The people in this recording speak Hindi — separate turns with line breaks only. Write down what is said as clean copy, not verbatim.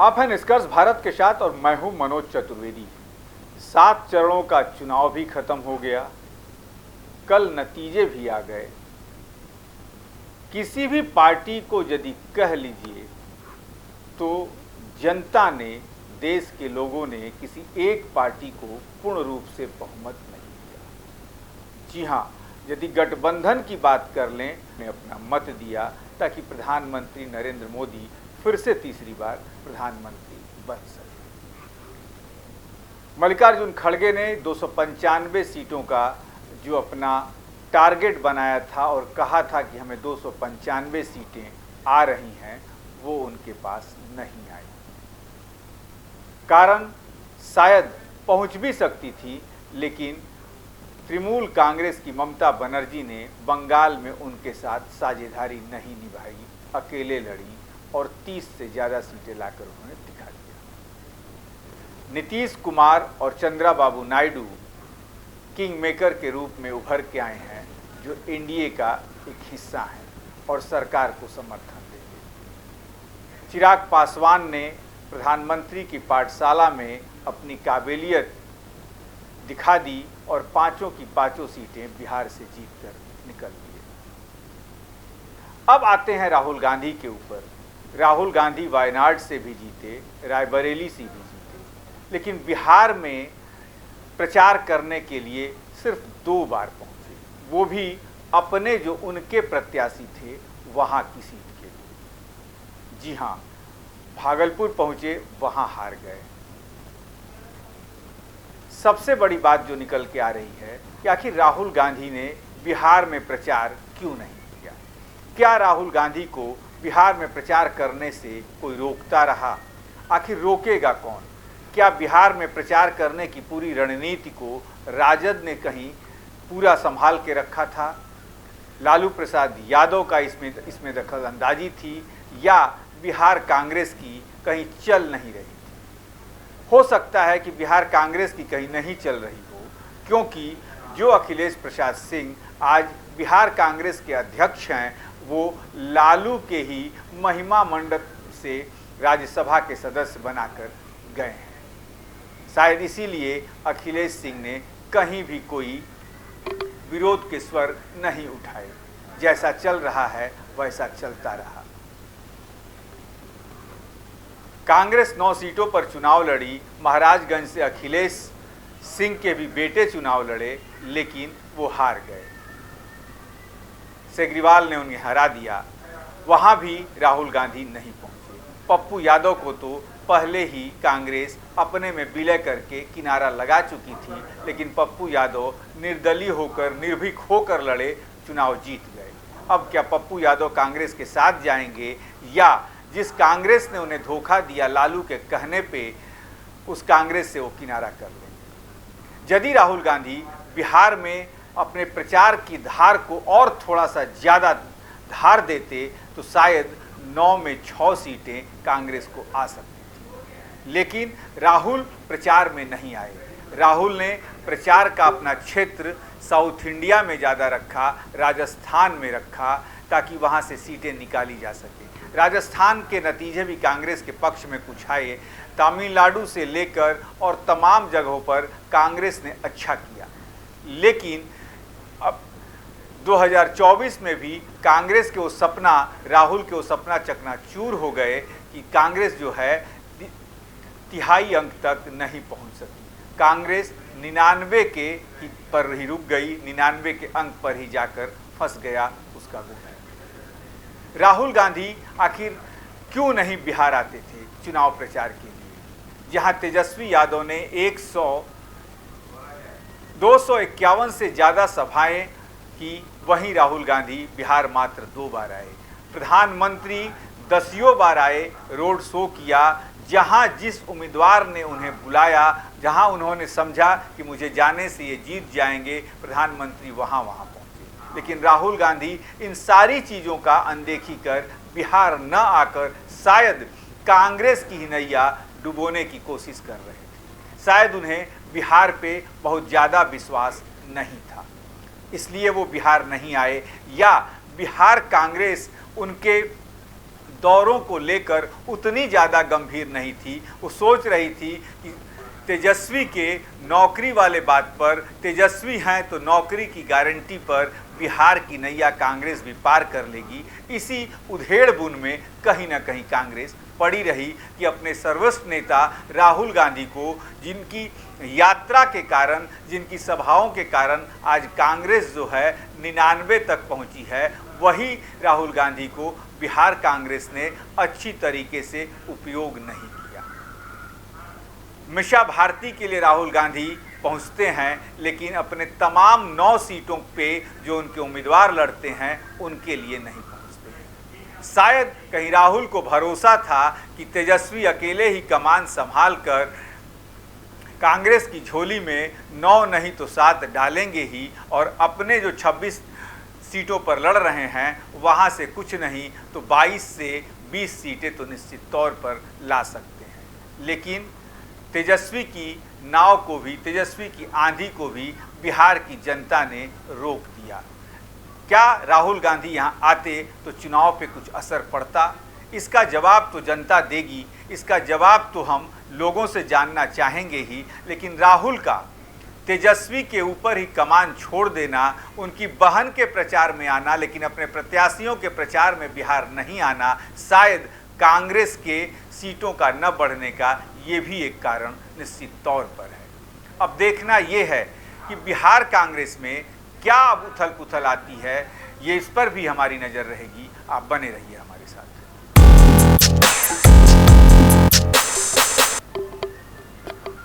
आप हैं निष्कर्ष भारत के साथ और मैं हूं मनोज चतुर्वेदी। 7 चरणों का चुनाव भी खत्म हो गया, कल नतीजे भी आ गए। किसी भी पार्टी को यदि कह लीजिए तो जनता ने, देश के लोगों ने किसी एक पार्टी को पूर्ण रूप से बहुमत नहीं दिया। जी हाँ, यदि गठबंधन की बात कर लें, ने अपना मत दिया ताकि प्रधानमंत्री नरेंद्र मोदी फिर से तीसरी बार प्रधानमंत्री बन सके। मल्लिकार्जुन खड़गे ने 295 सीटों का जो अपना टारगेट बनाया था और कहा था कि हमें 295 सीटें आ रही हैं, वो उनके पास नहीं आई। कारण शायद पहुंच भी सकती थी, लेकिन तृणमूल कांग्रेस की ममता बनर्जी ने बंगाल में उनके साथ साझेदारी नहीं निभाई, अकेले लड़ी और 30 से ज़्यादा सीटें लाकर उन्होंने दिखा दिया। नीतीश कुमार और चंद्रबाबू नायडू किंग मेकर के रूप में उभर के आए हैं, जो एनडीए का एक हिस्सा है और सरकार को समर्थन देंगे। चिराग पासवान ने प्रधानमंत्री की पाठशाला में अपनी काबिलियत दिखा दी और पांचों की पांचों सीटें बिहार से जीतकर निकल ली। अब आते हैं राहुल गांधी के ऊपर। राहुल गांधी वायनाड से भी जीते, रायबरेली से भी जीते, लेकिन बिहार में प्रचार करने के लिए सिर्फ 2 बार पहुंचे, वो भी अपने जो उनके प्रत्याशी थे वहां की सीट के लिए। जी हां, भागलपुर पहुंचे, वहां हार गए। सबसे बड़ी बात जो निकल के आ रही है कि आखिर राहुल गांधी ने बिहार में प्रचार क्यों नहीं किया? क्या राहुल गांधी को बिहार में प्रचार करने से कोई रोकता रहा? आखिर रोकेगा कौन? क्या बिहार में प्रचार करने की पूरी रणनीति को राजद ने कहीं पूरा संभाल के रखा था? लालू प्रसाद यादव का इसमें दखल अंदाजी थी, या बिहार कांग्रेस की कहीं चल नहीं रही थी? हो सकता है कि बिहार कांग्रेस की कहीं नहीं चल रही हो, क्योंकि जो अखिलेश प्रसाद सिंह आज बिहार कांग्रेस के अध्यक्ष हैं, वो लालू के ही महिमा मंडप से राज्यसभा के सदस्य बनाकर गए हैं। शायद इसीलिए अखिलेश सिंह ने कहीं भी कोई विरोध के स्वर नहीं उठाए। जैसा चल रहा है वैसा चलता रहा। कांग्रेस 9 सीटों पर चुनाव लड़ी। महाराजगंज से अखिलेश सिंह के भी बेटे चुनाव लड़े, लेकिन वो हार गए। सेग्रीवाल ने उन्हें हरा दिया। वहां भी राहुल गांधी नहीं पहुंचे। पप्पू यादव को तो पहले ही कांग्रेस अपने में विलय करके किनारा लगा चुकी थी, लेकिन पप्पू यादव निर्दलीय होकर, निर्भीक होकर लड़े, चुनाव जीत गए। अब क्या पप्पू यादव कांग्रेस के साथ जाएंगे, या जिस कांग्रेस ने उन्हें धोखा दिया लालू के कहने पे, उस कांग्रेस से वो किनारा कर लेंगे? यदि राहुल गांधी बिहार में अपने प्रचार की धार को और थोड़ा सा ज़्यादा धार देते तो शायद 9 में 6 सीटें कांग्रेस को आ सकती थी। लेकिन राहुल प्रचार में नहीं आए। राहुल ने प्रचार का अपना क्षेत्र साउथ इंडिया में ज़्यादा रखा, राजस्थान में रखा, ताकि वहाँ से सीटें निकाली जा सके। राजस्थान के नतीजे भी कांग्रेस के पक्ष में कुछ आए। तमिलनाडु से लेकर और तमाम जगहों पर कांग्रेस ने अच्छा किया। लेकिन अब 2024 में भी कांग्रेस के वो सपना, राहुल के वो सपना चकनाचूर हो गए कि कांग्रेस जो है 3/4 अंक तक नहीं पहुंच सकी। कांग्रेस 99 के पर ही रुक गई, 99 के अंक पर ही जाकर फंस गया उसका गुण। राहुल गांधी आखिर क्यों नहीं बिहार आते थे चुनाव प्रचार के लिए? जहां तेजस्वी यादव ने 251 से ज़्यादा सभाएं की, वहीं राहुल गांधी बिहार मात्र 2 बार आए। प्रधानमंत्री 10 बार आए, रोड शो किया। जहां जिस उम्मीदवार ने उन्हें बुलाया, जहां उन्होंने समझा कि मुझे जाने से ये जीत जाएंगे, प्रधानमंत्री वहां पहुंचे। लेकिन राहुल गांधी इन सारी चीज़ों का अनदेखी कर बिहार न आकर शायद कांग्रेस की ही नैया डुबोने की कोशिश कर रहे थे। शायद उन्हें बिहार पे बहुत ज़्यादा विश्वास नहीं था, इसलिए वो बिहार नहीं आए, या बिहार कांग्रेस उनके दौरों को लेकर उतनी ज़्यादा गंभीर नहीं थी। वो सोच रही थी कि तेजस्वी के नौकरी वाले बात पर, तेजस्वी हैं तो नौकरी की गारंटी पर बिहार की नैया कांग्रेस भी पार कर लेगी। इसी उधेड़-बुन में कहीं ना कहीं कांग्रेस पड़ी रही कि अपने सर्वश्रेष्ठ नेता राहुल गांधी को, जिनकी यात्रा के कारण, जिनकी सभाओं के कारण आज कांग्रेस जो है 99 तक पहुंची है, वही राहुल गांधी को बिहार कांग्रेस ने अच्छी तरीके से उपयोग नहीं किया। मीसा भारती के लिए राहुल गांधी पहुंचते हैं, लेकिन अपने तमाम 9 सीटों पे जो उनके उम्मीदवार लड़ते हैं उनके लिए नहीं पहुंचते हैं। शायद कहीं राहुल को भरोसा था कि तेजस्वी अकेले ही कमान संभाल कर कांग्रेस की झोली में 9 नहीं तो 7 डालेंगे ही, और अपने जो 26 सीटों पर लड़ रहे हैं वहाँ से कुछ नहीं तो 22 से 20 सीटें तो निश्चित तौर पर ला सकते हैं। लेकिन तेजस्वी की नाव को भी, तेजस्वी की आंधी को भी बिहार की जनता ने रोक दिया। क्या राहुल गांधी यहाँ आते तो चुनाव पे कुछ असर पड़ता? इसका जवाब तो जनता देगी, इसका जवाब तो हम लोगों से जानना चाहेंगे ही। लेकिन राहुल का तेजस्वी के ऊपर ही कमान छोड़ देना, उनकी बहन के प्रचार में आना लेकिन अपने प्रत्याशियों के प्रचार में बिहार नहीं आना, शायद कांग्रेस के सीटों का न बढ़ने का ये भी एक कारण निश्चित तौर पर है। अब देखना ये है कि बिहार कांग्रेस में क्या अब उथल पुथल आती है, ये इस पर भी हमारी नज़र रहेगी। आप बने रहिए हमारे साथ।